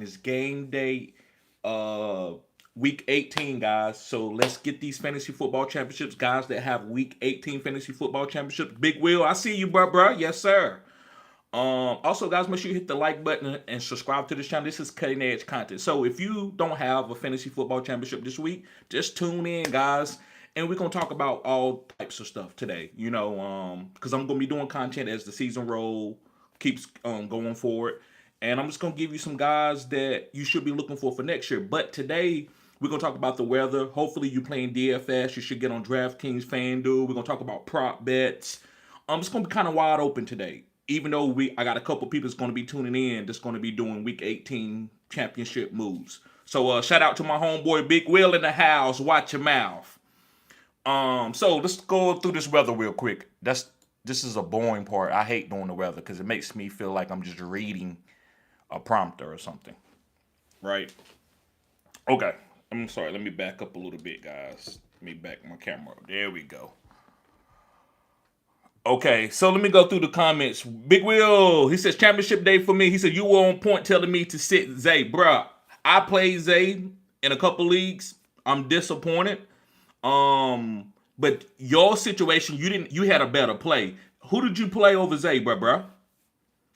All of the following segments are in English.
and it's game day, uh, week 18, guys. So let's get these fantasy football championships, guys that have week 18 fantasy football championships. Big Will, I see you, bro. Yes, sir. Also, guys, make sure you hit the like button and subscribe to this channel. This is cutting edge content. So if you don't have a fantasy football championship this week, just tune in, guys. And we're gonna talk about all types of stuff today. Because I'm gonna be doing content as the season roll keeps going forward. And I'm just gonna give you some guys that you should be looking for next year. But today we're gonna talk about the weather. Hopefully you playing DFS. You should get on DraftKings FanDuel. We're gonna talk about prop bets. It's gonna be kind of wide open today. Even though I got a couple people that's gonna be tuning in that's gonna be doing week 18 championship moves. So shout out to my homeboy Big Will in the house. Watch your mouth. So let's go through this weather real quick. This is a boring part. I hate doing the weather because it makes me feel like I'm just reading a prompter or something. Right? Okay. I'm sorry. Let me back up a little bit, guys. Let me back my camera up. There we go. Okay, so let me go through the comments. Big Will, he says championship day for me. He said you were on point telling me to sit Zay. Bruh, I played Zay in a couple leagues. I'm disappointed. But your situation, you had a better play. Who did you play over Zay, bruh?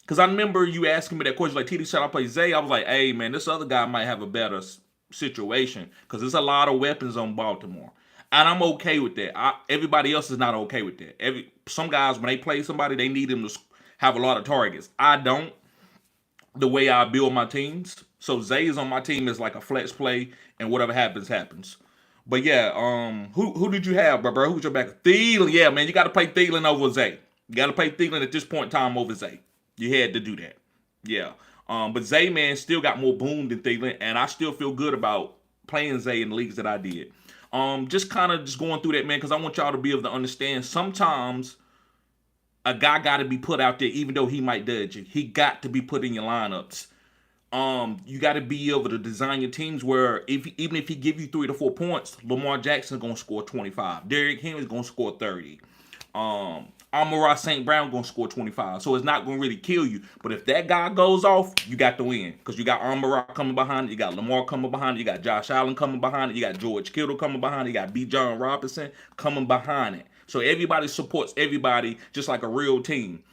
Because I remember you asking me that question, like, TD, should I play Zay? I was like, hey, man, this other guy might have a better situation because there's a lot of weapons on Baltimore. And I'm okay with that. Everybody else is not okay with that. Some guys, when they play somebody, they need them to have a lot of targets. I don't. The way I build my teams. So Zay is on my team as like a flex play, and whatever happens, happens. But yeah, who did you have, bro? Who's your back? Thielen, yeah, man. You got to play Thielen over Zay. You got to play Thielen at this point in time over Zay. You had to do that. Yeah. But Zay, man, still got more boom than Thielen, and I still feel good about playing Zay in the leagues that I did. Just kind of just going through that, man, because I want y'all to be able to understand sometimes a guy got to be put out there even though he might dodge you. He got to be put in your lineups. You got to be able to design your teams where even if he give you 3 to 4 points, Lamar Jackson's going to score 25. Derrick Henry's going to score 30. Amon-Ra St. Brown going to score 25. So it's not going to really kill you. But if that guy goes off, you got to win. Because you got Amon-Ra coming behind it. You got Lamar coming behind it. You got Josh Allen coming behind it. You got George Kittle coming behind it. You got B. John Robinson coming behind it. So everybody supports everybody just like a real team.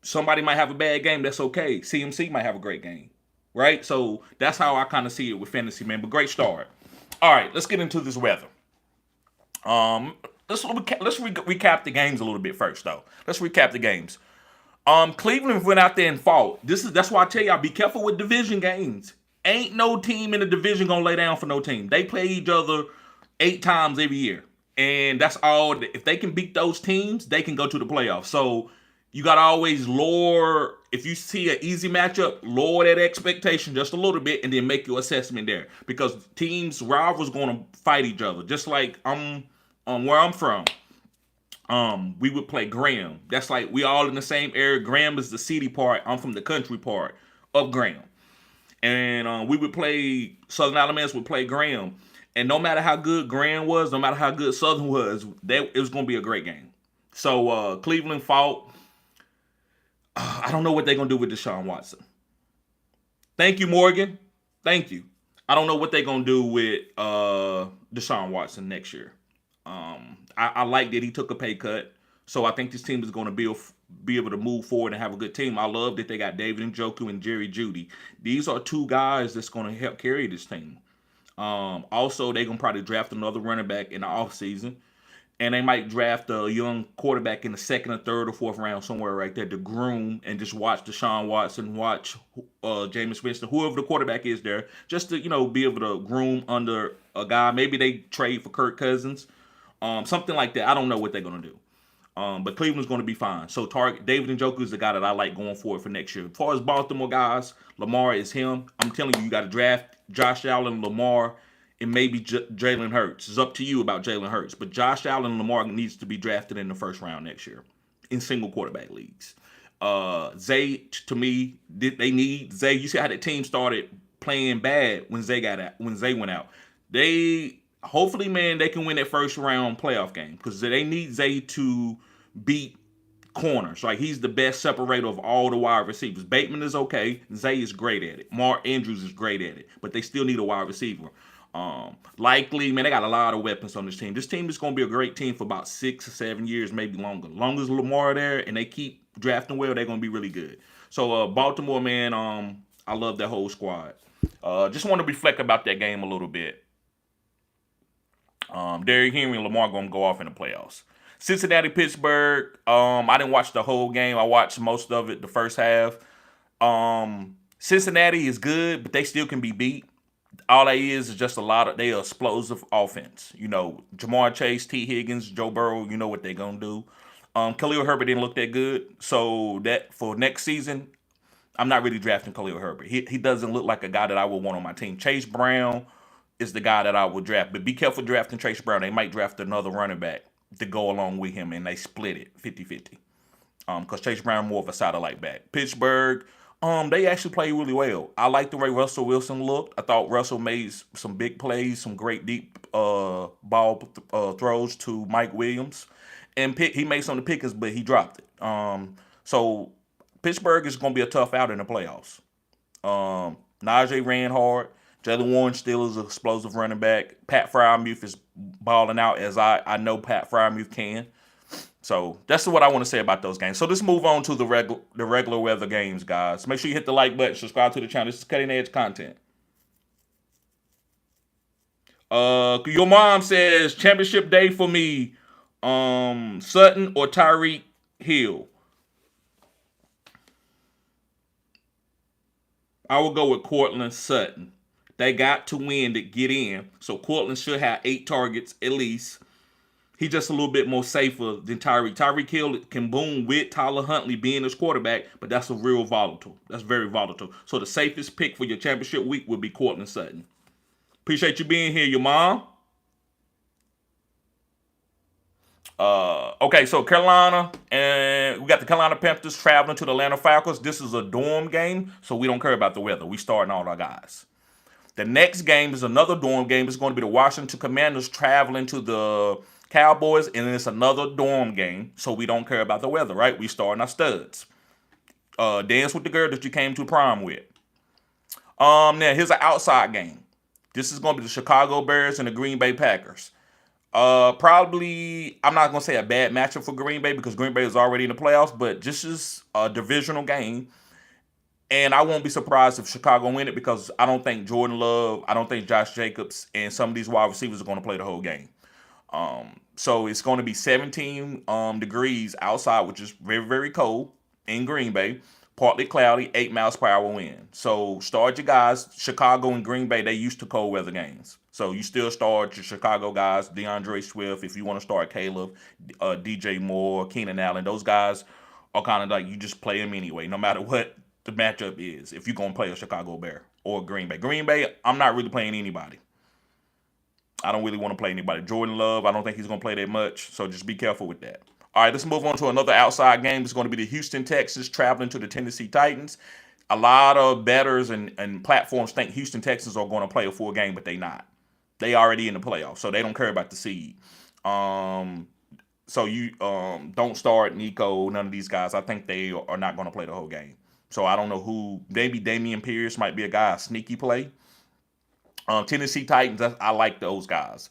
Somebody might have a bad game. That's okay. CMC might have a great game. Right? So that's how I kind of see it with fantasy, man. But great start. All right, let's get into this weather. Let's recap the games a little bit first, though. Let's recap the games. Cleveland went out there and fought. That's why I tell y'all, be careful with division games. Ain't no team in the division gonna lay down for no team. They play each other 8 times every year, and that's all. If they can beat those teams, they can go to the playoffs. So you gotta always lower. If you see an easy matchup, lower that expectation just a little bit, and then make your assessment there, because rivals gonna fight each other. Just like where I'm from, we would play Graham. That's like we all in the same area. Graham is the city part. I'm from the country part of Graham. And we would play, Southern Alabama would play Graham. And no matter how good Graham was, no matter how good Southern was, it was going to be a great game. So Cleveland fought. I don't know what they're going to do with Deshaun Watson. Thank you, Morgan. Thank you. I don't know what they're going to do with Deshaun Watson next year. I like that he took a pay cut. So I think this team is going to be able to move forward and have a good team. I love that they got David Njoku and Jerry Jeudy. These are 2 guys that's going to help carry this team. Also, they're going to probably draft another running back in the offseason. And they might draft a young quarterback in the 2nd or 3rd or 4th round, somewhere right there, to groom and just watch Deshaun Watson, watch Jameis Winston, whoever the quarterback is there, just to, be able to groom under a guy. Maybe they trade for Kirk Cousins, something like that. I don't know what they're going to do. But Cleveland's going to be fine. So David Njoku is the guy that I like going forward for next year. As far as Baltimore guys, Lamar is him. I'm telling you, you got to draft Josh Allen, Lamar, and maybe Jalen Hurts. It's up to you about Jalen Hurts. But Josh Allen and Lamar needs to be drafted in the 1st round next year in single quarterback leagues. Zay, to me, they need Zay. You see how the team started playing bad when Zay went out. Hopefully, man, they can win that 1st round playoff game because they need Zay to beat corners. Like, he's the best separator of all the wide receivers. Bateman is okay. Zay is great at it. Mark Andrews is great at it. But they still need a wide receiver. Likely, man, they got a lot of weapons on this team. This team is going to be a great team for about 6 or 7 years, maybe longer. Long as Lamar there and they keep drafting well, they're going to be really good. So, Baltimore, man, I love that whole squad. Just want to reflect about that game a little bit. Derrick Henry and Lamar going to go off in the playoffs. Cincinnati, Pittsburgh. I didn't watch the whole game. I watched most of it, the first half. Cincinnati is good, but they still can be beat. All they is just they are explosive offense. You know, Jamar Chase, T. Higgins, Joe Burrow, you know what they're going to do. Khalil Herbert didn't look that good. So that for next season, I'm not really drafting Khalil Herbert. He doesn't look like a guy that I would want on my team. Chase Brown is the guy that I would draft. But be careful drafting Chase Brown. They might draft another running back to go along with him, and they split it 50-50. Because Chase Brown more of a satellite back. Pittsburgh, they actually played really well. I like the way Russell Wilson looked. I thought Russell made some big plays, some great deep ball throws to Mike Williams. And he made some of the pickers, but he dropped it. So Pittsburgh is going to be a tough out in the playoffs. Najee ran hard. Jalen Warren still is an explosive running back. Pat Freiermuth is balling out as I know Pat Freiermuth can. So that's what I want to say about those games. So let's move on to the regular weather games, guys. Make sure you hit the like button, subscribe to the channel. This is cutting edge content. Your mom says championship day for me. Sutton or Tyreek Hill. I will go with Cortland Sutton. They got to win to get in. So Cortland should have 8 targets at least. He's just a little bit more safer than Tyreek. Tyreek Hill can boom with Tyler Huntley being his quarterback, but that's a real volatile. That's very volatile. So the safest pick for your championship week would be Cortland Sutton. Appreciate you being here, your mom. Okay, so Carolina, and we got the Carolina Panthers traveling to the Atlanta Falcons. This is a dorm game, so we don't care about the weather. We starting all our guys. The next game is another dorm game. It's going to be the Washington Commanders traveling to the Cowboys, and it's another dorm game, so we don't care about the weather, right? We starting our studs. Dance with the girl that you came to prom with. Now, here's an outside game. This is going to be the Chicago Bears and the Green Bay Packers. Probably, I'm not going to say a bad matchup for Green Bay because Green Bay is already in the playoffs, but this is a divisional game. And I won't be surprised if Chicago win it because I don't think Jordan Love, I don't think Josh Jacobs, and some of these wide receivers are going to play the whole game. So it's going to be 17 degrees outside, which is very, very cold in Green Bay. Partly cloudy, 8 miles per hour wind. So start your guys. Chicago and Green Bay, they used to cold weather games. So you still start your Chicago guys, DeAndre Swift, if you want to start Caleb, DJ Moore, Keenan Allen. Those guys are kind of like you just play them anyway, no matter what the matchup is, if you're going to play a Chicago Bear or Green Bay. Green Bay, I'm not really playing anybody. I don't really want to play anybody. Jordan Love, I don't think he's going to play that much, so just be careful with that. All right, let's move on to another outside game. It's going to be the Houston Texans traveling to the Tennessee Titans. A lot of bettors and platforms think Houston Texans are going to play a full game, but they not. They already in the playoffs, so they don't care about the seed. So you don't start Nico, none of these guys. I think they are not going to play the whole game. So I don't know who. Maybe Damian Pierce might be a guy, a sneaky play. Tennessee Titans, I like those guys.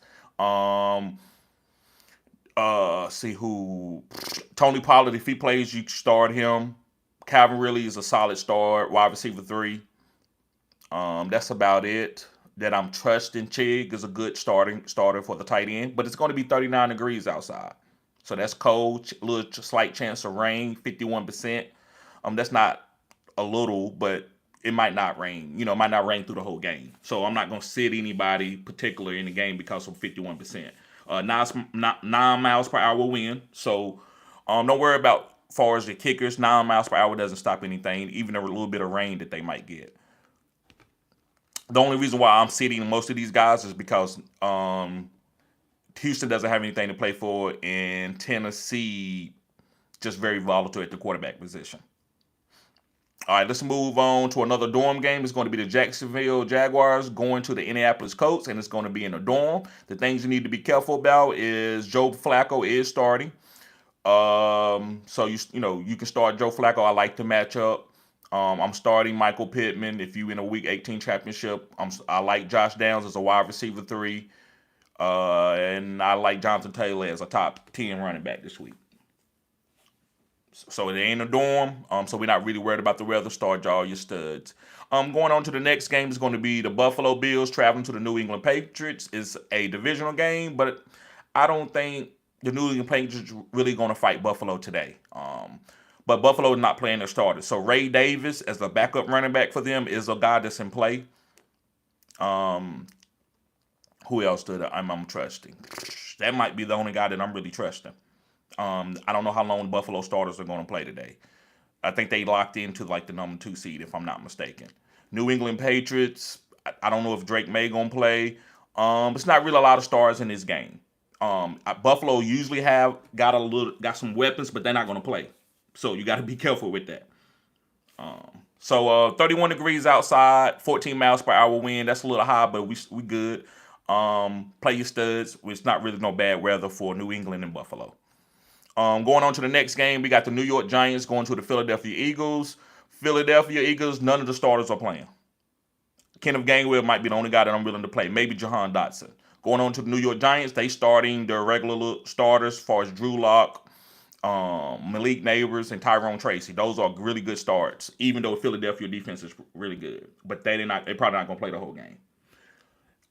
See who. Tony Pollard, if he plays, you start him. Calvin Ridley is a solid start, wide receiver 3. That's about it. That I'm trusting. Chig is a good starter for the tight end, but it's going to be 39 degrees outside. So that's cold, little slight chance of rain, 51%. That's not a little, but it might not rain. You know, it might not rain through the whole game. So I'm not going to sit anybody particular in the game because of 51%. 9 miles per hour wind. So don't worry about as far as the kickers. 9 miles per hour doesn't stop anything, even a little bit of rain that they might get. The only reason why I'm sitting most of these guys is because Houston doesn't have anything to play for, and Tennessee just very volatile at the quarterback position. All right, let's move on to another dorm game. It's going to be the Jacksonville Jaguars going to the Indianapolis Colts, and it's going to be in a dorm. The things you need to be careful about is Joe Flacco is starting. So you can start Joe Flacco. I like the matchup. I'm starting Michael Pittman if you in a Week 18 championship. I like Josh Downs as a wide receiver 3. And I like Jonathan Taylor as a top 10 running back this week. So it ain't a dorm. So we're not really worried about the weather. Start all your studs. Going on to the next game is going to be the Buffalo Bills traveling to the New England Patriots. It's a divisional game, but I don't think the New England Patriots really going to fight Buffalo today. But Buffalo is not playing their starters. So Ray Davis as the backup running back for them is a guy that's in play. Who else did I'm trusting? That might be the only guy that I'm really trusting. I don't know how long the Buffalo starters are going to play today. I think they locked into like the number 2 seed, if I'm not mistaken. New England Patriots, I don't know if Drake May going to play. It's not really a lot of stars in this game. Buffalo usually got some weapons, but they're not going to play. So you got to be careful with that. 31 degrees outside, 14 miles per hour wind. That's a little high, but we good. Play your studs. It's not really no bad weather for New England and Buffalo. Going on to the next game, we got the New York Giants going to the Philadelphia Eagles. Philadelphia Eagles, none of the starters are playing. Kenneth Gainwell might be the only guy that I'm willing to play. Maybe Jahan Dotson. Going on to the New York Giants, they starting their regular starters as far as Drew Lock, Malik Neighbors, and Tyrone Tracy. Those are really good starts, even though Philadelphia defense is really good. But they're probably not going to play the whole game.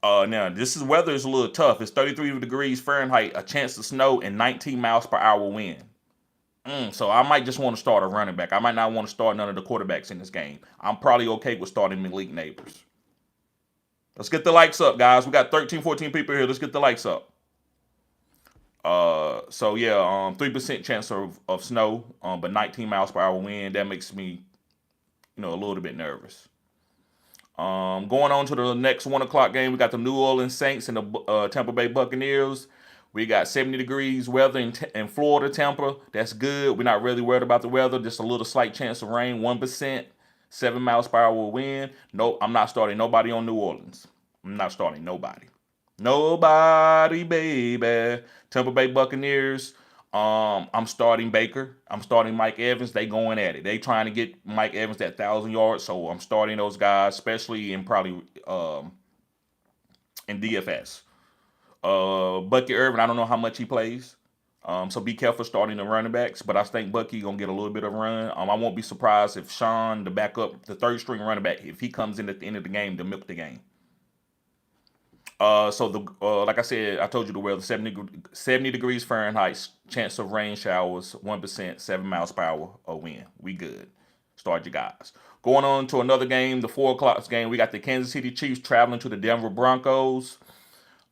Now, weather is a little tough. It's 33 degrees Fahrenheit, a chance of snow, and 19 miles per hour wind. So I might just want to start a running back. I might not want to start none of the quarterbacks in this game. I'm probably okay with starting Malik Neighbors. Let's get the likes up, guys. We got 13, 14 people here. Let's get the likes up. 3% chance of snow, but 19 miles per hour wind. That makes me, a little bit nervous. Going on to the next 1 o'clock game, we got the New Orleans Saints and the Tampa Bay Buccaneers. We got 70 degrees weather in Florida, Tampa. That's good. We're not really worried about the weather. Just a little slight chance of rain, 1%, 7 miles per hour wind. Nope, I'm not starting nobody on New Orleans. I'm not starting nobody. Nobody, baby. Tampa Bay Buccaneers. I'm starting Baker. I'm starting Mike Evans. They going at it. They trying to get Mike Evans that 1,000 yards. So I'm starting those guys, especially in probably in DFS. Bucky Irvin, I don't know how much he plays. So be careful starting the running backs. But I think Bucky gonna get a little bit of run. I won't be surprised if Sean, the backup, the third string running back, if he comes in at the end of the game to milk the game. Like I said, I told you the weather, 70 degrees Fahrenheit, chance of rain showers, 1%, 7 miles per hour of wind. We good. Start your guys. Going on to another game, the 4 o'clock game, we got the Kansas City Chiefs traveling to the Denver Broncos.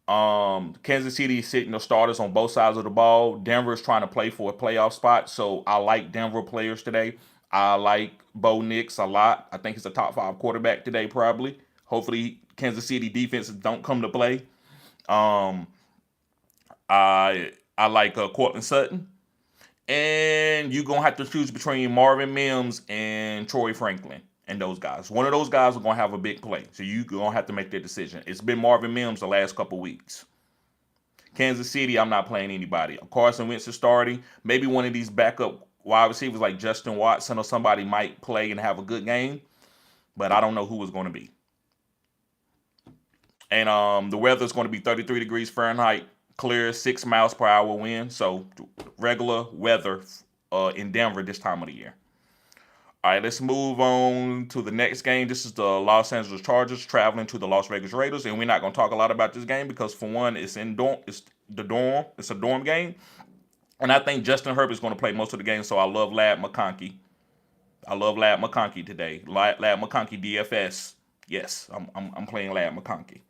Kansas City is sitting the starters on both sides of the ball. Denver is trying to play for a playoff spot, so I like Denver players today. I like Bo Nix a lot. I think he's a top 5 quarterback today, probably. Hopefully, Kansas City defenses don't come to play. I like Cortland Sutton. And you're going to have to choose between Marvin Mims and Troy Franklin and those guys. One of those guys are going to have a big play. So you're going to have to make that decision. It's been Marvin Mims the last couple weeks. Kansas City, I'm not playing anybody. Carson Wentz is starting. Maybe one of these backup wide receivers like Justin Watson or somebody might play and have a good game. But I don't know who it's going to be. And the weather is going to be 33 degrees Fahrenheit, clear, 6 miles per hour wind. So regular weather in Denver this time of the year. All right, let's move on to the next game. This is the Los Angeles Chargers traveling to the Las Vegas Raiders. And we're not going to talk a lot about this game because, for one, it's a dorm game. And I think Justin Herbert is going to play most of the game, so I love Ladd McConkey. I love Ladd McConkey today. Ladd McConkey DFS. Yes, I'm playing Ladd McConkey.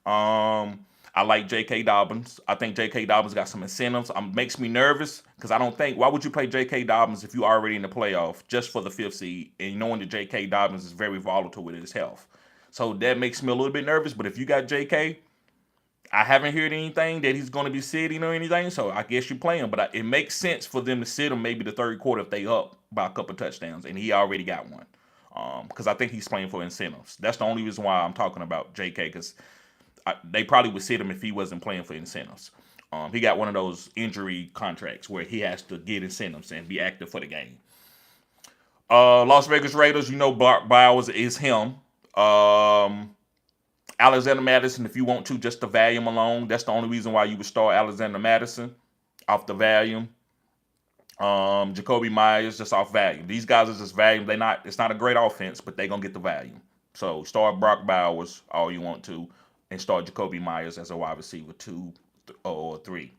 I like J.K. Dobbins. I think J.K. Dobbins got some incentives. Makes me nervous because why would you play J.K. Dobbins if you're already in the playoff just for the 5th seed and knowing that J.K. Dobbins is very volatile with his health. So that makes me a little bit nervous. But if you got J.K., I haven't heard anything that he's going to be sitting or anything, so I guess you play him. But it makes sense for them to sit him maybe the third quarter if they up by a couple touchdowns, and he already got one. Because I think he's playing for incentives. That's the only reason why I'm talking about J.K., because they probably would sit him if he wasn't playing for incentives. He got one of those injury contracts where he has to get incentives and be active for the game. Las Vegas Raiders, Brock Bowers is him. Alexander Madison, if you want to, just the volume alone, that's the only reason why you would start Alexander Madison off the volume. Jacoby Myers just off value. These guys are just value. It's not a great offense, but they're gonna get the value. So start Brock Bowers all you want to, and start Jacoby Myers as a wide receiver 2 or 3.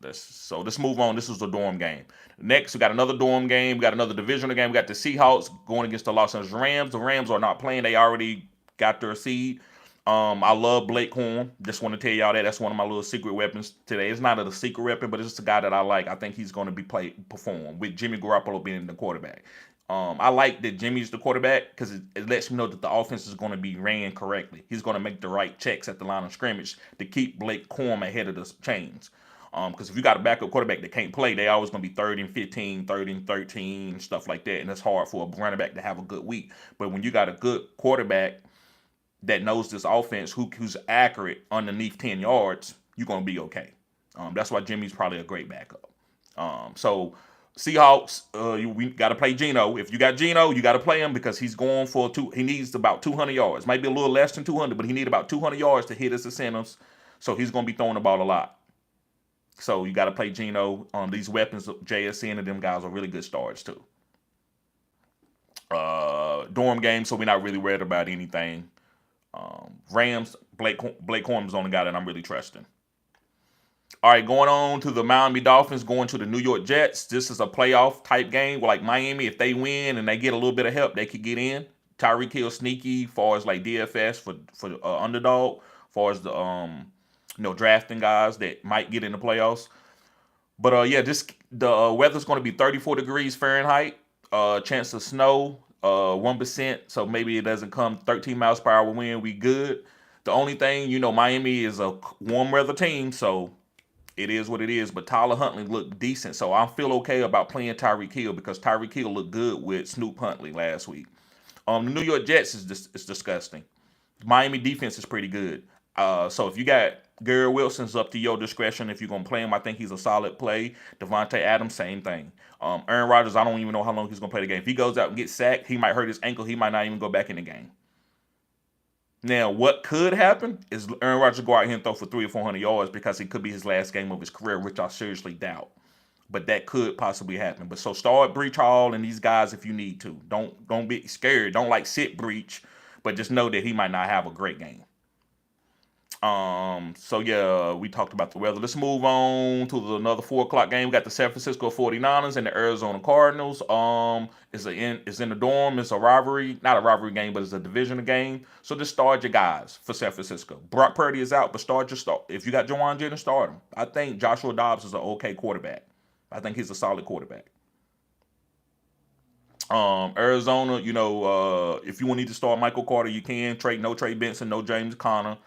Let's move on. This was a dorm game. Next, we got another dorm game. We got another divisional game. We got the Seahawks going against the Los Angeles Rams. The Rams are not playing. They already got their seed. I love Blake Horn. Just want to tell y'all that's one of my little secret weapons today. It's not a secret weapon, but it's just a guy that I like. I think he's going to perform with Jimmy Garoppolo being the quarterback. I like that Jimmy's the quarterback because it lets me know that the offense is going to be ran correctly. He's going to make the right checks at the line of scrimmage to keep Blake Horn ahead of the chains. Because if you got a backup quarterback that can't play, they always going to be 3rd and 15, 3rd and 13, stuff like that. And it's hard for a running back to have a good week. But when you got a good quarterback that knows this offense, who's accurate underneath 10 yards, you're going to be okay. That's why Jimmy's probably a great backup. So Seahawks, we got to play Geno. If you got Geno, you got to play him because he's going for he needs about 200 yards. Might be a little less than 200, but he needs about 200 yards to hit his incentives. So he's going to be throwing the ball a lot. So you got to play Geno. These weapons, JSN and them guys are really good starts too. Dorm game, so we're not really worried about anything. Rams, Blake Horn is the only guy that I'm really trusting. All right, going on to the Miami Dolphins, going to the New York Jets. This is a playoff type game. Like Miami, if they win and they get a little bit of help, they could get in. Tyreek Hill sneaky, far as like DFS for underdog, far as the drafting guys that might get in the playoffs. But the weather's going to be 34 degrees Fahrenheit. Chance of snow, 1%. So maybe it doesn't come 13 miles per hour wind. We good. The only thing, Miami is a warm weather team, so it is what it is. But Tyler Huntley looked decent, so I feel okay about playing Tyreek Hill because Tyreek Hill looked good with Snoop Huntley last week. The New York Jets is disgusting. Miami defense is pretty good. So if you got Garrett Wilson's up to your discretion if you're going to play him. I think he's a solid play. Devontae Adams, same thing. Aaron Rodgers, I don't even know how long he's going to play the game. If he goes out and gets sacked, he might hurt his ankle. He might not even go back in the game. Now, what could happen is Aaron Rodgers go out here and throw for 300 or 400 yards because it could be his last game of his career, which I seriously doubt. But that could possibly happen. But so start Breach Hall and these guys if you need to. Don't be scared. Don't sit Breach, but just know that he might not have a great game. We talked about the weather. Let's move on to another 4:00 game. We got the San Francisco 49ers and the Arizona Cardinals. It's in the dorm. It's a rivalry, not a rivalry game, but it's a divisional game. So just start your guys for San Francisco. Brock Purdy is out, but start. If you got Jawan Jennings, start him. I think Joshua Dobbs is an okay quarterback. I think he's a solid quarterback. Arizona, if you need to start Michael Carter, you can. No Trey Benson, no James Conner.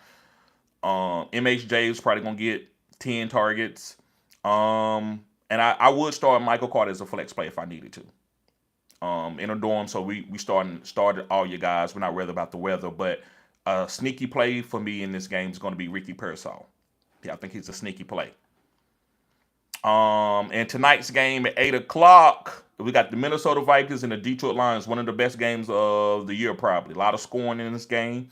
MHJ is probably gonna get 10 targets. And I would start Michael Carter as a flex play if I needed to. In a dorm, so we started all your guys. We're not worried about the weather, but a sneaky play for me in this game is going to be Ricky Pearsall. Yeah, I think he's a sneaky play. And tonight's game at 8:00, we got the Minnesota Vikings and the Detroit Lions. One of the best games of the year, probably. A lot of scoring in this game.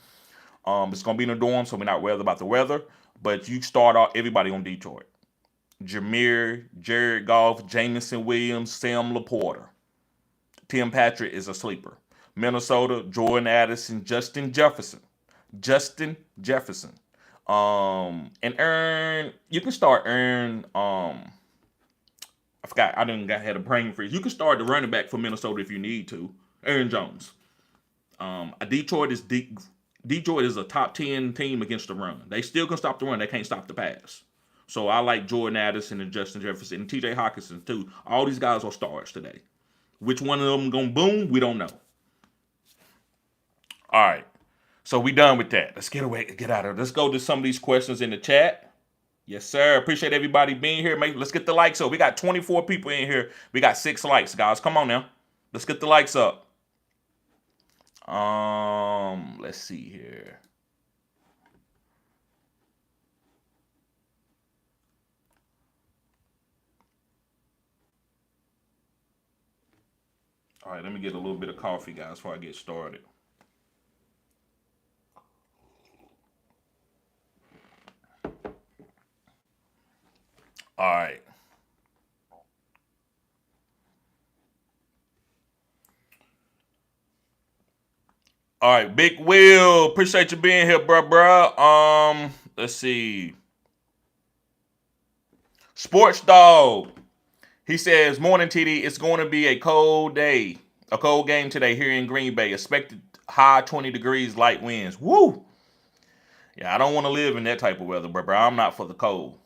It's going to be in the dorm, so we're not worried about the weather. But you start off everybody on Detroit. Jameer, Jared Goff, Jamison Williams, Sam Laporta. Tim Patrick is a sleeper. Minnesota, Jordan Addison, Justin Jefferson. And you can start I forgot, had a brain freeze. You can start the running back for Minnesota if you need to. Aaron Jones. Detroit is a top 10 team against the run. They still can stop the run. They can't stop the pass. So I like Jordan Addison and Justin Jefferson and TJ Hawkinson too. All these guys are stars today. Which one of them going to boom? We don't know. All right. So we done with that. Let's get out of it. Let's go to some of these questions in the chat. Yes, sir. Appreciate everybody being here. Let's get the likes up. We got 24 people in here. We got 6 likes, guys. Come on now. Let's get the likes up. Let's see here. All right, let me get a little bit of coffee, guys, before I get started. All right. All right, Big Will, appreciate you being here, bruh. Let's see. Sports Dog. He says, morning, TD. It's going to be a cold day, a cold game today here in Green Bay. Expected high 20 degrees, light winds. Woo! Yeah, I don't want to live in that type of weather, bro. I'm not for the cold.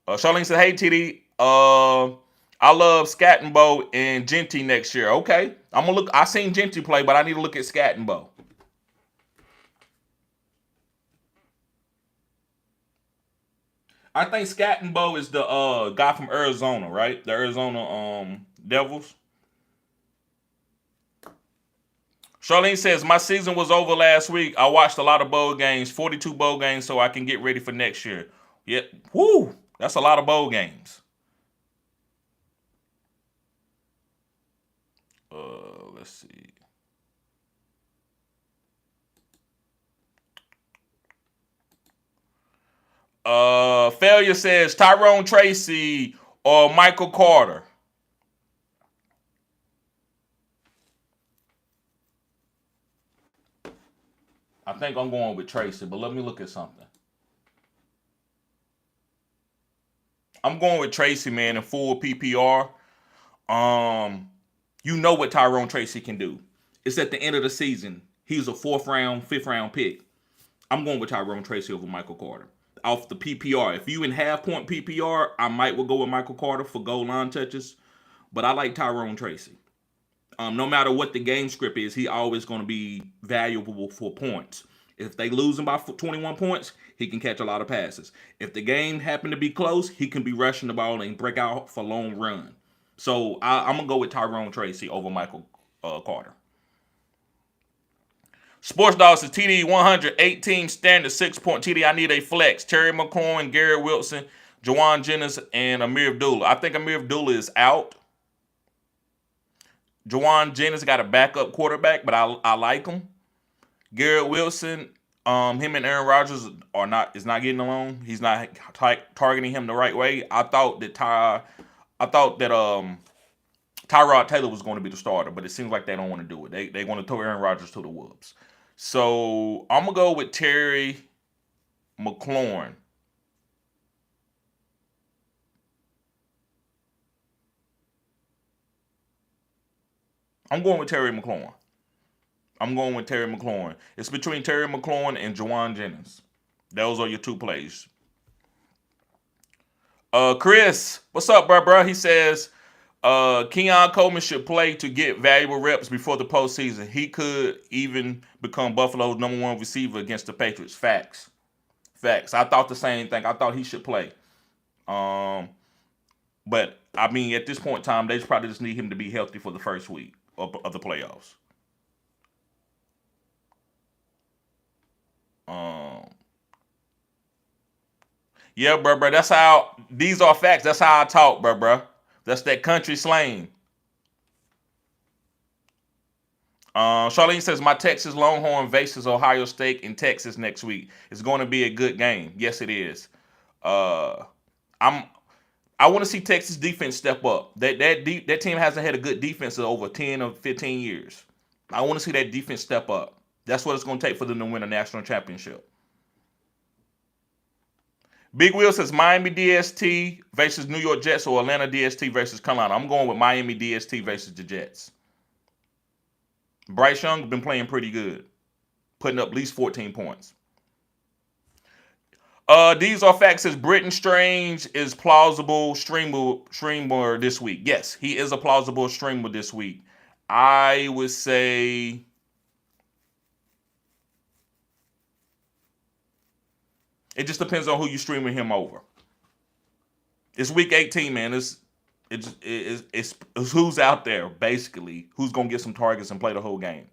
Charlene said, hey, TD. I love Scattenbo and Genty next year. Okay. I'm going to look. I seen Genty play, but I need to look at Scattenbo. I think Scattenbo is the guy from Arizona, right? The Arizona Devils. Charlene says, my season was over last week. I watched a lot of bowl games, 42 bowl games, so I can get ready for next year. Yep. Woo! That's a lot of bowl games. Let's see. Failure says Tyrone Tracy or Michael Carter. I think I'm going with Tracy, but let me look at something. I'm going with Tracy, man, in full PPR. You know what Tyrone Tracy can do. It's at the end of the season. He's a 4th round, 5th round pick. I'm going with Tyrone Tracy over Michael Carter. Off the PPR. If you in half-point PPR, I might will go with Michael Carter for goal line touches. But I like Tyrone Tracy. No matter what the game script is, he always going to be valuable for points. If they lose him by 21 points, he can catch a lot of passes. If the game happen to be close, he can be rushing the ball and break out for a long run. So I'm going to go with Tyrone Tracy over Michael Carter. Sports Dog says TD 118 standard 6-point TD. I need a flex. Terry McLaurin, Garrett Wilson, Jawan Jennings, and Amir Abdullah. I think Amir Abdullah is out. Jawan Jennings got a backup quarterback, but I like him. Garrett Wilson, him and Aaron Rodgers is not getting along. He's not targeting him the right way. I thought that Tyrod Taylor was going to be the starter, but it seems like they don't want to do it. They want to throw Aaron Rodgers to the wolves. So I'm gonna go with Terry McLaurin. I'm going with Terry McLaurin. It's between Terry McLaurin and Jawan Jennings. Those are your two plays. Chris, what's up, bro? He says, Keon Coleman should play to get valuable reps before the postseason. He could even become Buffalo's #1 receiver against the Patriots. Facts. I thought the same thing. I thought he should play. But I mean, at this point in time, they probably just need him to be healthy for the first week of the playoffs. Yeah, bro. That's how these are facts. That's how I talk, bro. That's that country slang. Charlene says my Texas Longhorn faces Ohio State in Texas next week. It's going to be a good game. Yes, it is. I want to see Texas defense step up. That team hasn't had a good defense in over 10 or 15 years. I want to see that defense step up. That's what it's going to take for them to win a national championship. Big Will says Miami DST versus New York Jets or Atlanta DST versus Carolina. I'm going with Miami DST versus the Jets. Bryce Young has been playing pretty good, putting up at least 14 points. These are facts. Says Britton Strange is plausible streamer this week. Yes, he is a plausible streamer this week. I would say it just depends on who you streaming him over. It's week 18, man. It's who's out there, basically. Who's going to get some targets and play the whole game.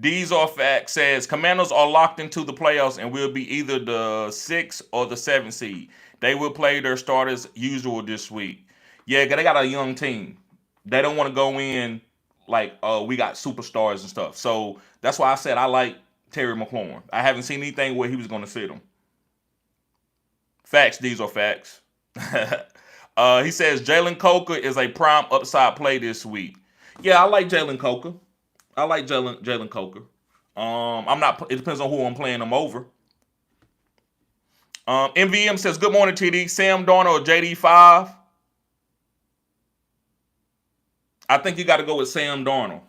These are facts. Says Commanders are locked into the playoffs and will be either the 6th or the 7th seed. They will play their starters usual this week. Yeah, they got a young team. They don't want to go in like we got superstars and stuff. So that's why I said I like Terry McLaurin. I haven't seen anything where he was going to sit him. Facts. These are facts. He says Jalen Coker is a prime upside play this week. Yeah, I like Jalen Coker. I like Jalen Coker. I'm not. It depends on who I'm playing him over. MVM says, "Good morning, TD. Sam Darnold or JD5." I think you got to go with Sam Darnold.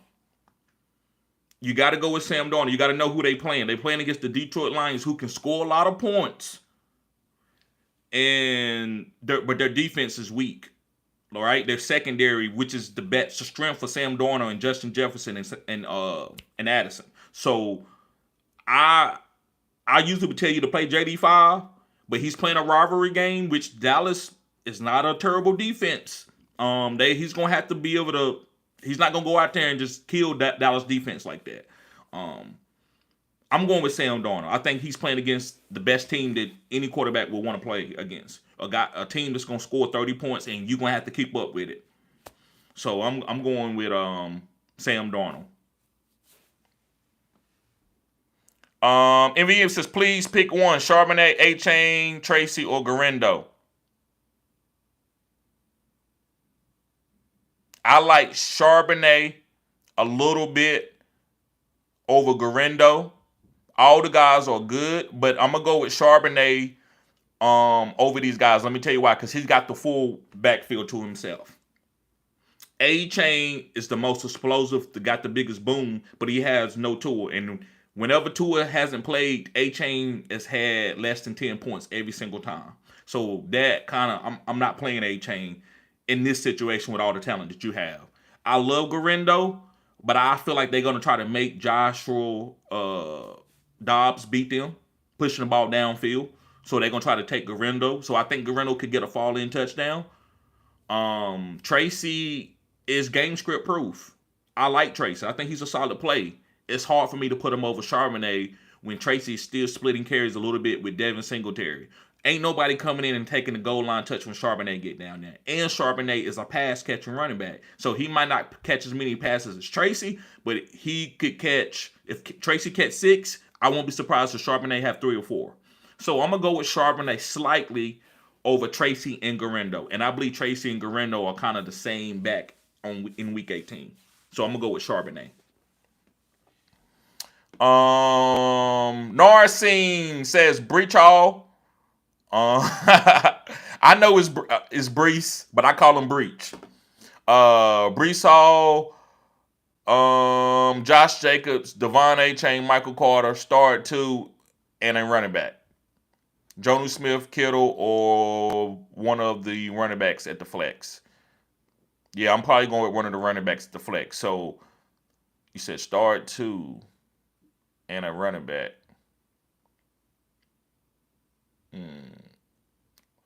You got to go with Sam Darnold. You got to know who they playing. They playing against the Detroit Lions, who can score a lot of points, but their defense is weak. All right, their secondary, which is the strength for Sam Darnold and Justin Jefferson and Addison. So I usually would tell you to play JD5, but he's playing a rivalry game, which Dallas is not a terrible defense. He's gonna have to be able to. He's not gonna go out there and just kill that Dallas defense like that. I'm going with Sam Darnold. I think he's playing against the best team that any quarterback will want to play against. A team that's gonna score 30 points, and you're gonna have to keep up with it. So I'm going with Sam Darnold. MVM says, please pick one: Charbonnet, A-Chain, Tracy, or Garendo. I like Charbonnet a little bit over Garendo. All the guys are good, but I'm gonna go with Charbonnet over these guys. Let me tell you why, because he's got the full backfield to himself. A-Chain is the most explosive, got the biggest boom, but he has no Tua. And whenever Tua hasn't played, A-Chain has had less than 10 points every single time. So that kind of, I'm not playing A-Chain in this situation with all the talent that you have. I love Garendo, but I feel like they're going to try to make Joshua Dobbs beat them, pushing the ball downfield. So they're going to try to take Garendo. So I think Garendo could get a fall-in touchdown. Tracy is game script proof. I like Tracy. I think he's a solid play. It's hard for me to put him over Charbonnet when Tracy is still splitting carries a little bit with Devin Singletary. Ain't nobody coming in and taking the goal line touch when Charbonnet get down there. And Charbonnet is a pass-catching running back. So he might not catch as many passes as Tracy, but he could catch, if Tracy catch 6, I won't be surprised if Charbonnet have 3 or 4. So I'm going to go with Charbonnet slightly over Tracy and Garendo. And I believe Tracy and Garendo are kind of the same back in Week 18. So I'm going to go with Charbonnet. Narsine says Breach Hall. I know it's Brees, but I call him Breach. Brees Hall, Josh Jacobs, Devon A-Chain, Michael Carter, start 2, and a running back. Jonnu Smith, Kittle, or one of the running backs at the flex. Yeah, I'm probably going with one of the running backs at the flex. So you said start 2 and a running back.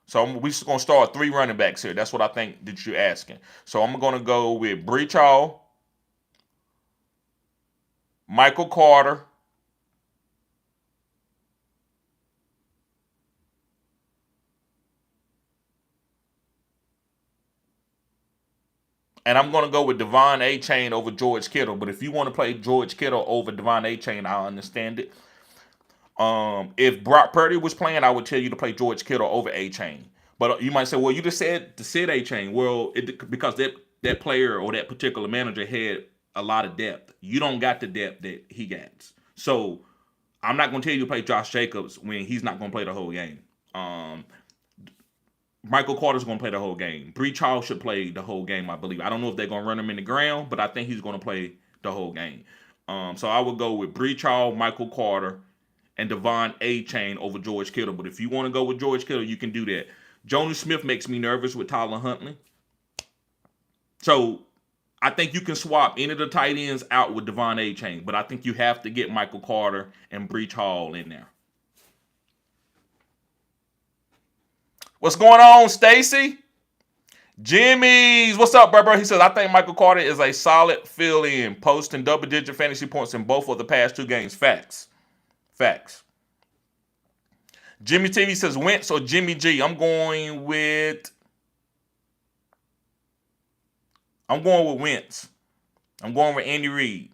So we're just going to start 3 running backs here. That's what I think that you're asking. So I'm going to go with Breach Hall, Michael Carter, and I'm going to go with Devon A-Chain over George Kittle. But if you want to play George Kittle over Devon A-Chain, I understand it. If Brock Purdy was playing, I would tell you to play George Kittle over A-Chain. But you might say, well, you just said to sit A-Chain. Well, because that player or that particular manager had a lot of depth. You don't got the depth that he gets. So I'm not going to tell you to play Josh Jacobs when he's not going to play the whole game. Michael Carter's going to play the whole game. Breach Hall should play the whole game, I believe. I don't know if they're going to run him in the ground, but I think he's going to play the whole game. So I would go with Breach Hall, Michael Carter, and Devon A-Chain over George Kittle. But if you want to go with George Kittle, you can do that. Jonnu Smith makes me nervous with Tyler Huntley. So I think you can swap any of the tight ends out with Devon A-Chain. But I think you have to get Michael Carter and Breach Hall in there. What's going on, Stacy? Jimmy's, what's up, bro? He says, I think Michael Carter is a solid fill-in, posting double-digit fantasy points in both of the past 2 games. Facts. Jimmy TV says, Wentz or Jimmy G? I'm going with Wentz. I'm going with Andy Reid.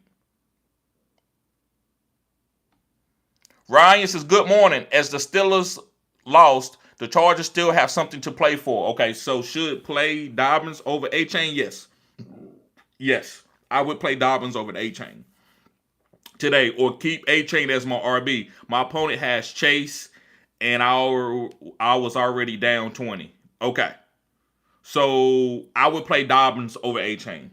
Ryan says, good morning. As the Steelers lost, the Chargers still have something to play for. Okay, so should play Dobbins over A-Chain? Yes. I would play Dobbins over the A-Chain today, or keep A-Chain as my RB. My opponent has Chase, and I was already down 20. Okay. So I would play Dobbins over A-Chain.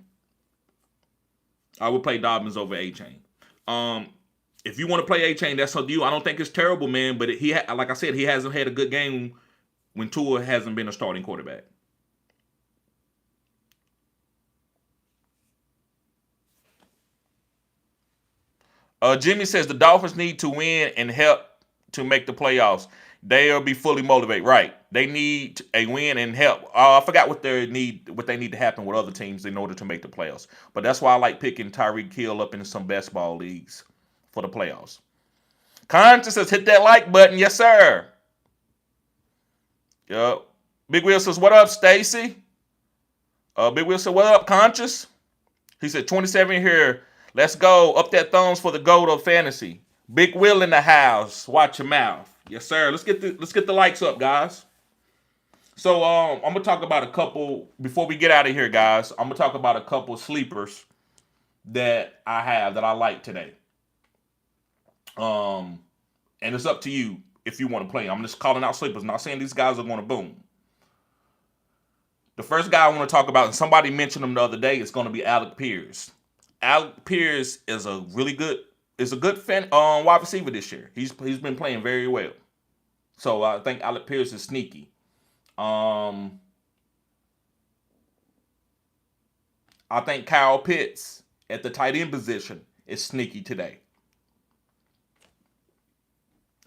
If you want to play A-Chain, that's up to you. I don't think it's terrible, man. But like I said, he hasn't had a good game when Tua hasn't been a starting quarterback. Jimmy says the Dolphins need to win and help to make the playoffs. They'll be fully motivated. Right. They need a win and help. I forgot what they need to happen with other teams in order to make the playoffs. But that's why I like picking Tyreek Hill up in some best ball leagues for the playoffs. Conscious says, hit that like button. Yes, sir. Yep. Big Wheel says, what up, Stacy? Big Wheel said, what up, Conscious? He said, 27 here. Let's go. Up that thumbs for the gold of fantasy. Big Will in the house. Watch your mouth. Yes, sir. Let's get the likes up, guys. So I'm gonna talk about a couple before we get out of here, guys. I'm gonna talk about a couple sleepers that I have that I like today. And it's up to you if you want to play. I'm just calling out sleepers. I'm not saying these guys are going to boom. The first guy I want to talk about, and somebody mentioned him the other day, is going to be Alec Pierce. Alec Pierce is a good wide receiver this year. He's been playing very well. So I think Alec Pierce is sneaky. I think Kyle Pitts at the tight end position is sneaky today.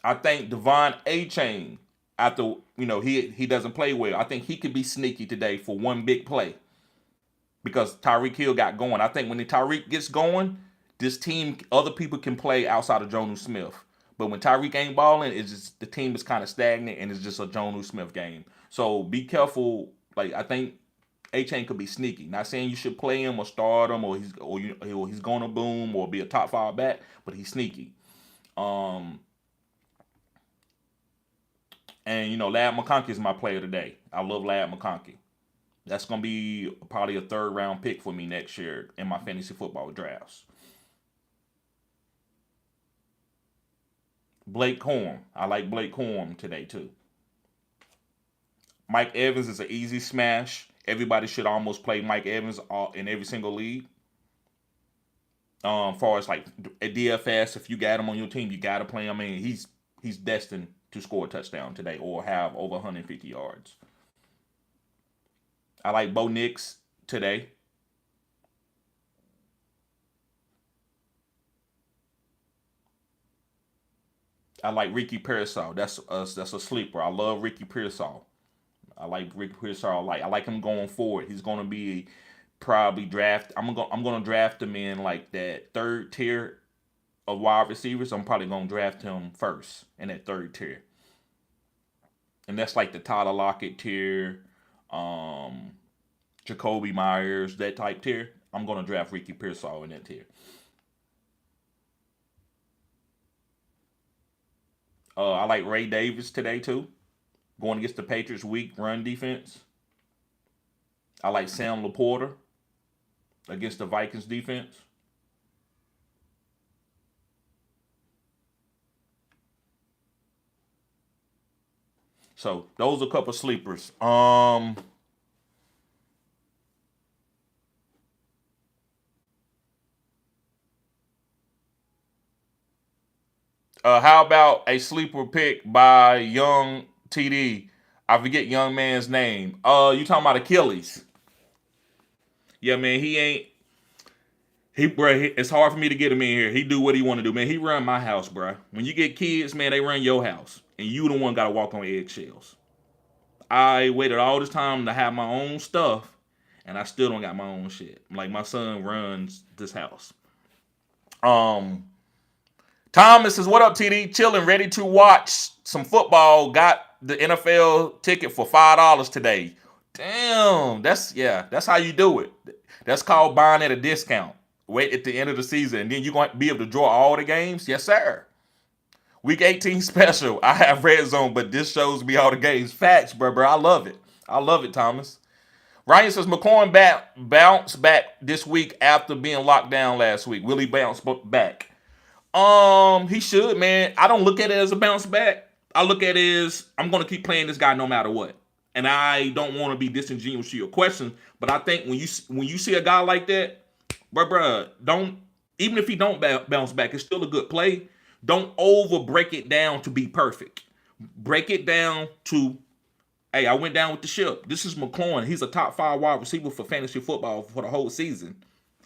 I think Devon A-Chain, after he doesn't play well, I think he could be sneaky today for one big play. Because Tyreek Hill got going. I think when Tyreek gets going, this team, other people can play outside of Jonnu Smith. But when Tyreek ain't balling, it's just the team is kind of stagnant and it's just a Jonnu Smith game. So be careful. Like, I think A-Chain could be sneaky. Not saying you should play him or start him or he's going to boom or be a top 5 back, but he's sneaky. And Ladd McConkey is my player today. I love Ladd McConkey. That's going to be probably a 3rd round pick for me next year in my fantasy football drafts. Blake Corum. I like Blake Corum today too. Mike Evans is an easy smash. Everybody should almost play Mike Evans in every single league. As far as like a DFS, if you got him on your team, you got to play him. I mean, he's destined to score a touchdown today or have over 150 yards. I like Bo Nix today. I like Ricky Pearsall. That's a sleeper. I love Ricky Pearsall. I like Ricky Pearsall. I like him going forward. He's going to be probably draft. I'm going to draft him in like that 3rd tier of wide receivers. I'm probably going to draft him first in that 3rd tier. And that's like the Tyler Lockett tier, Jacoby Myers, that type tier. I'm going to draft Ricky Pearsall in that tier. I like Ray Davis today too. Going against the Patriots' weak run defense. I like Sam Laporta against the Vikings defense. So those are a couple sleepers. How about a sleeper pick by Young TD? I forget young man's name. You talking about Achilles? Yeah, man, it's hard for me to get him in here. He do what he want to do, man. He run my house, bro. When you get kids, man, they run your house, and you the one got to walk on eggshells. I waited all this time to have my own stuff, and I still don't got my own shit. Like, my son runs this house. Thomas says, what up, TD? Chilling, ready to watch some football. Got the NFL ticket for $5 today. Damn, that's how you do it. That's called buying at a discount. Wait at the end of the season, and then you're going to be able to draw all the games? Yes, sir. Week 18 special. I have red zone, but this shows me all the games. Facts, bro. I love it. I love it, Thomas. Ryan says, McLaurin bounce back this week after being locked down last week. Will he bounce back? He should, man. I don't look at it as a bounce back. I look at it as I'm going to keep playing this guy no matter what. And I don't want to be disingenuous to your question, but I think when you see a guy like that, bro, don't, even if he don't bounce back, it's still a good play. Don't over break it down to be perfect. Break it down to, hey, I went down with the ship. This is McLaurin. He's a top 5 wide receiver for fantasy football for the whole season.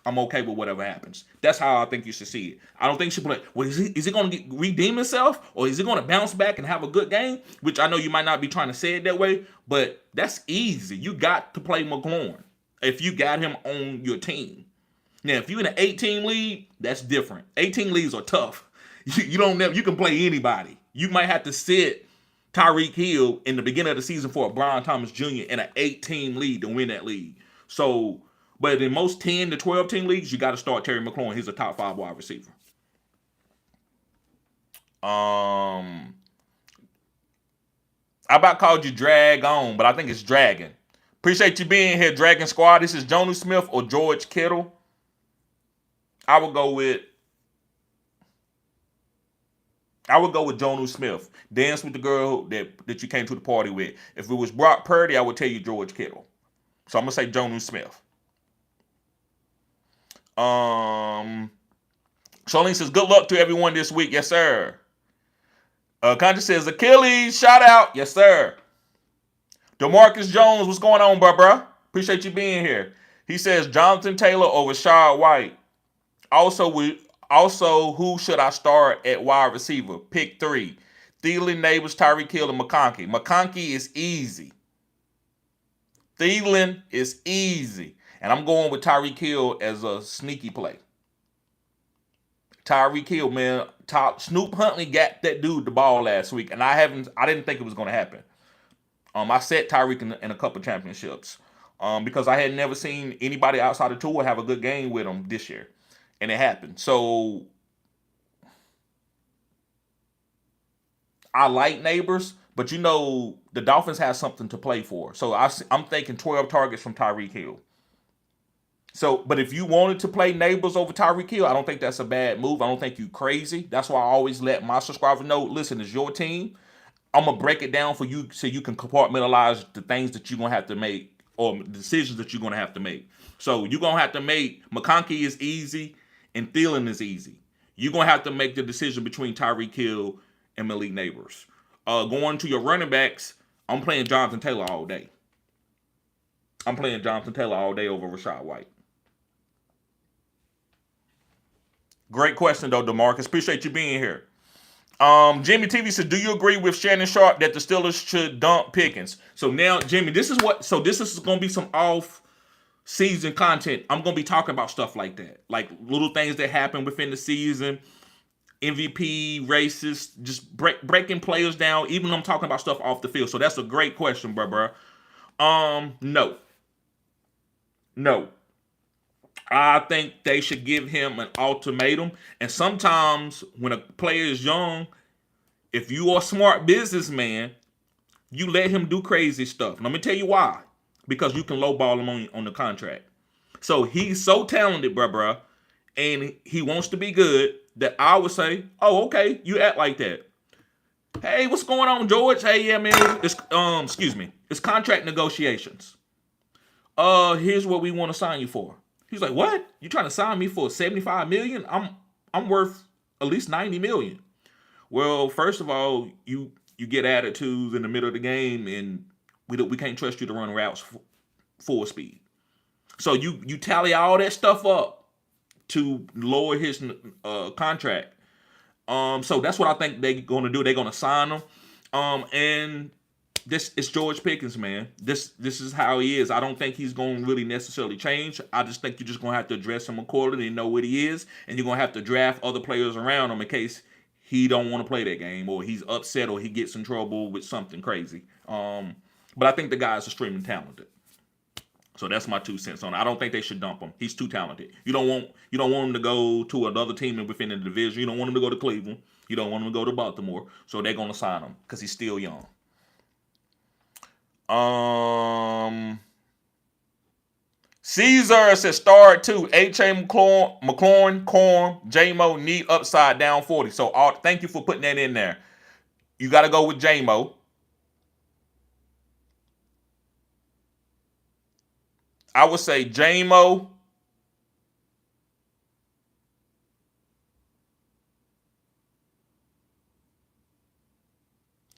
I'm okay with whatever happens. That's how I think you should see it. I don't think you should play, well, is he going to redeem himself? Or is he going to bounce back and have a good game? Which I know you might not be trying to say it that way, but that's easy. You got to play McLaurin if you got him on your team. Now, if you're in an 8-team league, that's different. 8-team leagues are tough. You can play anybody. You might have to sit Tyreek Hill in the beginning of the season for a Brian Thomas Jr. in an 8-team league to win that league. So, but in most 10 to 12-team leagues, you got to start Terry McLaurin. He's a top 5 wide receiver. I about called you Drag On, but I think it's Dragon. Appreciate you being here, Dragon Squad. This is Jonnu Smith or George Kittle. I would go with Jonnu Smith. Dance with the girl that you came to the party with. If it was Brock Purdy, I would tell you George Kittle. So I'm gonna say Jonnu Smith. Charlene says, good luck to everyone this week. Yes, sir. Conja says, Achilles, shout out. Yes, sir. DeMarcus Jones, what's going on, bruh? Appreciate you being here. He says, Jonathan Taylor or Rashad White. Also, who should I start at wide receiver? Pick 3. Thielen, Neighbors, Tyreek Hill, and McConkey. McConkey is easy. Thielen is easy. And I'm going with Tyreek Hill as a sneaky play. Tyreek Hill, man. Snoop Huntley got that dude the ball last week, and I didn't think it was going to happen. I set Tyreek in a couple championships because I had never seen anybody outside of Tua have a good game with him this year, and it happened. So I like Neighbors, but the Dolphins have something to play for. So I'm thinking 12 targets from Tyreek Hill. So, but if you wanted to play Neighbors over Tyreek Hill, I don't think that's a bad move. I don't think you crazy. That's why I always let my subscribers know, listen, it's your team. I'm going to break it down for you so you can compartmentalize the things that you're going to have to make or the decisions that you're going to have to make. So you're going to have to make, McConkey is easy and Thielen is easy. You're going to have to make the decision between Tyreek Hill and Malik Neighbors. Going to your running backs, I'm playing Jonathan Taylor all day. I'm playing Jonathan Taylor all day over Rashad White. Great question, though, DeMarcus. Appreciate you being here. Jimmy TV said, do you agree with Shannon Sharp that the Steelers should dump Pickens? So now, Jimmy, this is going to be some off-season content. I'm going to be talking about stuff like that. Like little things that happen within the season, MVP races, just breaking players down, even when I'm talking about stuff off the field. So that's a great question, bro. No. I think they should give him an ultimatum. And sometimes when a player is young, if you are a smart businessman, you let him do crazy stuff. And let me tell you why. Because you can lowball him on the contract. So he's so talented, bruh, and he wants to be good, that I would say, oh, okay, you act like that. Hey, what's going on, George? Hey, yeah, man, it's contract negotiations. Here's what we want to sign you for. He's like, what? You trying to sign me for $75 million? I'm worth at least $90 million. Well, first of all, you get attitudes in the middle of the game, and we can't trust you to run routes full speed. So you tally all that stuff up to lower his contract. So that's what I think they're going to do. They're going to sign him. And this is George Pickens, man. This is how he is. I don't think he's going to really necessarily change. I just think you're just going to have to address him accordingly and know what he is, and you're going to have to draft other players around him in case he don't want to play that game, or he's upset, or he gets in trouble with something crazy. But I think the guy's extremely talented. So that's my 2 cents on it. I don't think they should dump him. He's too talented. You don't want him to go to another team within the division. You don't want him to go to Cleveland. You don't want him to go to Baltimore. So they're going to sign him because he's still young. Caesar says start 2. H.A. McLaurin, Corn, J-Mo need upside down 40. So thank you for putting that in there. You got to go with J-Mo. I would say J-Mo.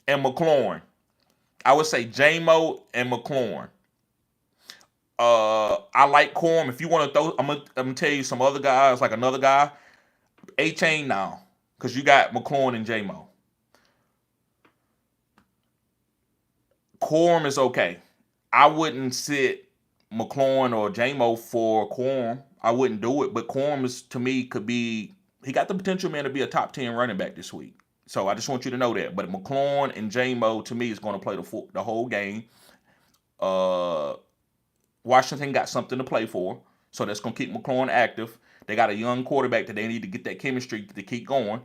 And McLaurin. I would say J-Mo and McLaurin. I like Corum. If you want to throw, I'm gonna tell you some other guys, like another guy. A-Chain now. Because you got McLaurin and J-Mo. Corum is okay. I wouldn't sit McLaurin or J-Mo for Corum. I wouldn't do it. But Corum is, to me, he got the potential, man, to be a top 10 running back this week. So I just want you to know that. But McLaurin and J-Mo, to me, is going to play the whole game. Washington got something to play for, so that's going to keep McLaurin active. They got a young quarterback that they need to get that chemistry to keep going.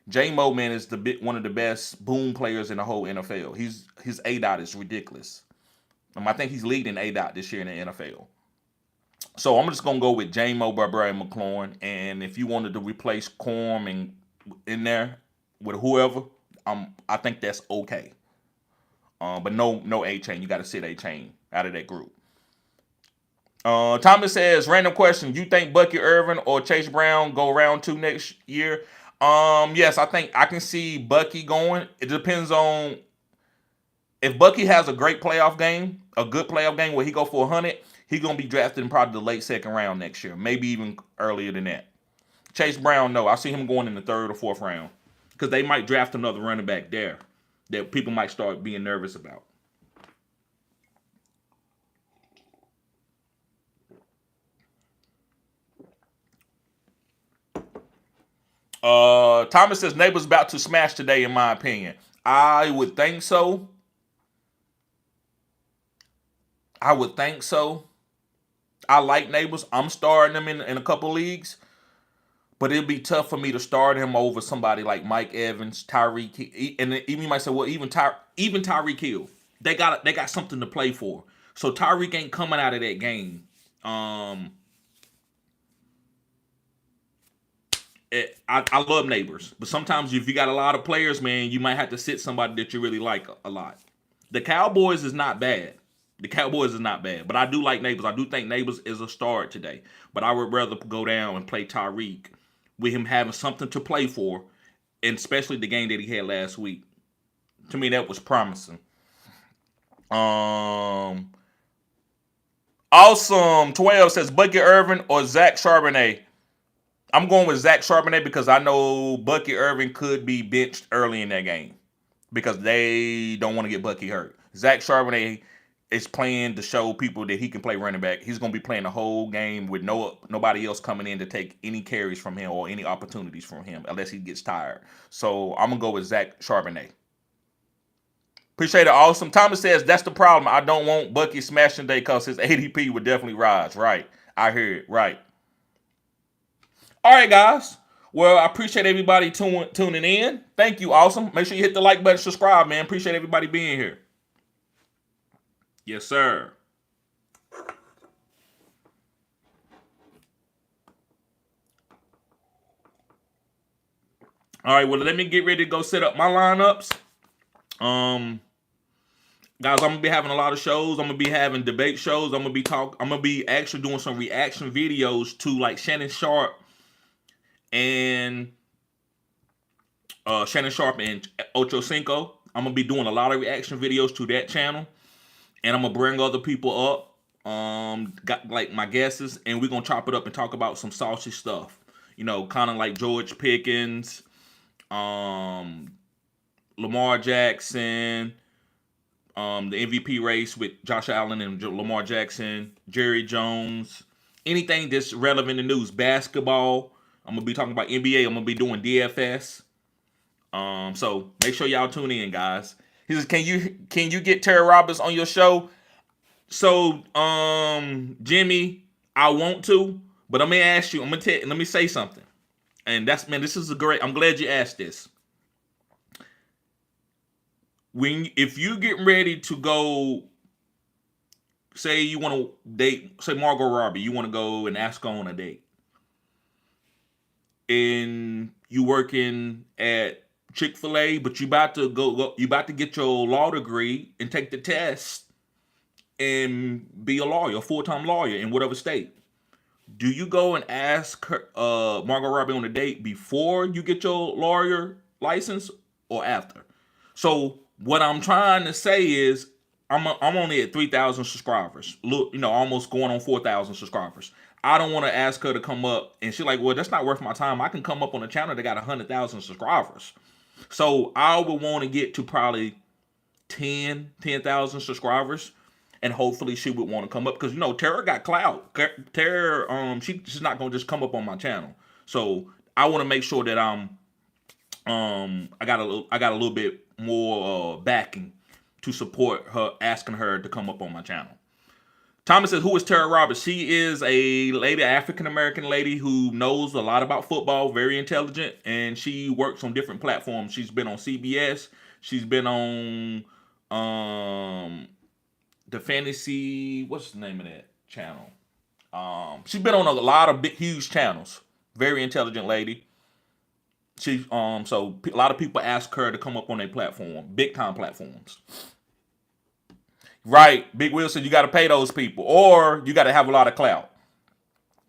J-Mo, man, is one of the best boom players in the whole NFL. His ADOT is ridiculous. I think he's leading ADOT this year in the NFL. So I'm just going to go with J-Mo, Barbara, and McLaurin. And if you wanted to replace Corum and in there with whoever, I think that's okay. But no A-Chain. You got to sit A-Chain out of that group. Thomas says, random question. You think Bucky Irvin or Chase Brown go round 2 next year? Yes, I think I can see Bucky going. It depends on if Bucky has a great playoff game, a good playoff game where he go for 100, he's going to be drafted in probably the late 2nd round next year, maybe even earlier than that. Chase Brown, no. I see him going in the 3rd or 4th round because they might draft another running back there that people might start being nervous about. Thomas says Neighbors about to smash today, in my opinion. I would think so. I like Neighbors. I'm starting them in a couple leagues. But it'd be tough for me to start him over somebody like Mike Evans, Tyreek, and even you might say, well, even Tyreek Hill. They got something to play for. So Tyreek ain't coming out of that game. I love Neighbors, but sometimes if you got a lot of players, man, you might have to sit somebody that you really like a lot. The Cowboys is not bad. But I do like Neighbors. I do think Neighbors is a start today. But I would rather go down and play Tyreek with him having something to play for, and especially the game that he had last week. To me, that was promising. Awesome 12 says Bucky Irvin or Zach Charbonnet. I'm going with Zach Charbonnet because I know Bucky Irvin could be benched early in that game because they don't want to get Bucky hurt. Zach Charbonnet is playing to show people that he can play running back. He's going to be playing the whole game with nobody else coming in to take any carries from him or any opportunities from him unless he gets tired. So I'm going to go with Zach Charbonnet. Appreciate it. Awesome. Thomas says, that's the problem. I don't want Bucky smashing day because his ADP would definitely rise. Right. I hear it. Right. All right, guys. Well, I appreciate everybody tuning in. Thank you. Awesome. Make sure you hit the like button, subscribe, man. Appreciate everybody being here. Yes, sir. All right, well, let me get ready to go set up my lineups. Guys, I'm gonna be having a lot of shows. I'm gonna be having debate shows. I'm gonna be actually doing some reaction videos to like Shannon Sharp and Ocho Cinco. I'm gonna be doing a lot of reaction videos to that channel, and I'm gonna bring other people up. Got like my guesses, and we're gonna chop it up and talk about some saucy stuff. You know, kind of like George Pickens, Lamar Jackson, the MVP race with Josh Allen and Lamar Jackson, Jerry Jones, anything that's relevant in news, basketball. I'm gonna be talking about NBA. I'm gonna be doing DFS. So make sure y'all tune in, guys. He says, can you get Terry Roberts on your show? So, Jimmy, I want to, but I'm gonna ask you. Let me say something. And this is a great. I'm glad you asked this. If you get ready to go, say you want to date, say Margot Robbie, you want to go and ask her on a date, and you working at Chick-fil-A, but you about to get your law degree and take the test and be a lawyer, a full-time lawyer in whatever state. Do you go and ask her, Margot Robbie on a date before you get your lawyer license or after? So what I'm trying to say is I'm only at 3,000 subscribers. Look, almost going on 4,000 subscribers. I don't want to ask her to come up and she's like, well, that's not worth my time. I can come up on a channel that got 100,000 subscribers. So I would want to get to probably 10,000 subscribers. And hopefully she would want to come up because Tara got clout. Tara, she's not gonna just come up on my channel. So I want to make sure that I got a little bit more backing to support her, asking her to come up on my channel. Thomas says, who is Tara Roberts? She is a lady, African American lady who knows a lot about football, very intelligent, and she works on different platforms. She's been on CBS. She's been on the fantasy, what's the name of that channel? She's been on a lot of huge channels. Very intelligent lady. So a lot of people ask her to come up on their platform, big time platforms. Right, Big Will said you got to pay those people, or you got to have a lot of clout.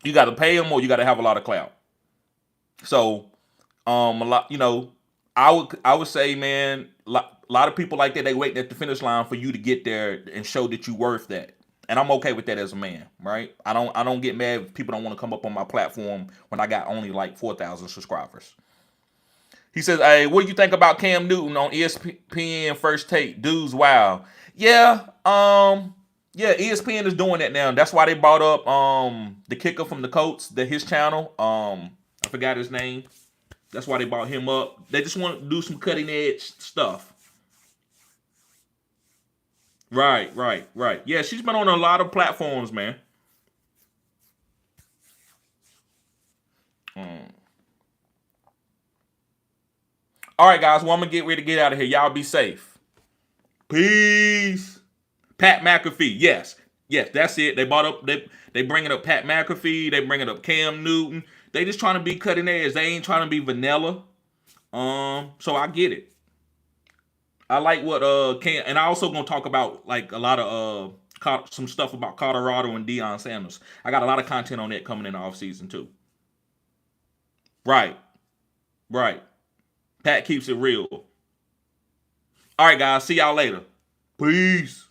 You got to pay them, or you got to have a lot of clout. So, a lot, I would say, man, a lot of people like that, they waiting at the finish line for you to get there and show that you worth that. And I'm okay with that as a man, right? I don't get mad if people don't want to come up on my platform when I got only like 4,000 subscribers. He says, hey, what do you think about Cam Newton on ESPN First Take? Dudes, wow. Yeah, ESPN is doing that now. That's why they brought up the kicker from the Colts, his channel. I forgot his name. That's why they brought him up. They just want to do some cutting edge stuff. Right. Yeah, she's been on a lot of platforms, man. All right, guys. Well, I'm going to get ready to get out of here. Y'all be safe. Peace. Pat McAfee. Yes, that's it. They brought up, they bringing up Pat McAfee. They bringing up Cam Newton. They just trying to be cutting edge. They ain't trying to be vanilla. So I get it. I like what Cam, and I also gonna talk about like a lot of some stuff about Colorado and Deion Sanders. I got a lot of content on that coming in the off season too. Right. Pat keeps it real. All right, guys. See y'all later. Peace.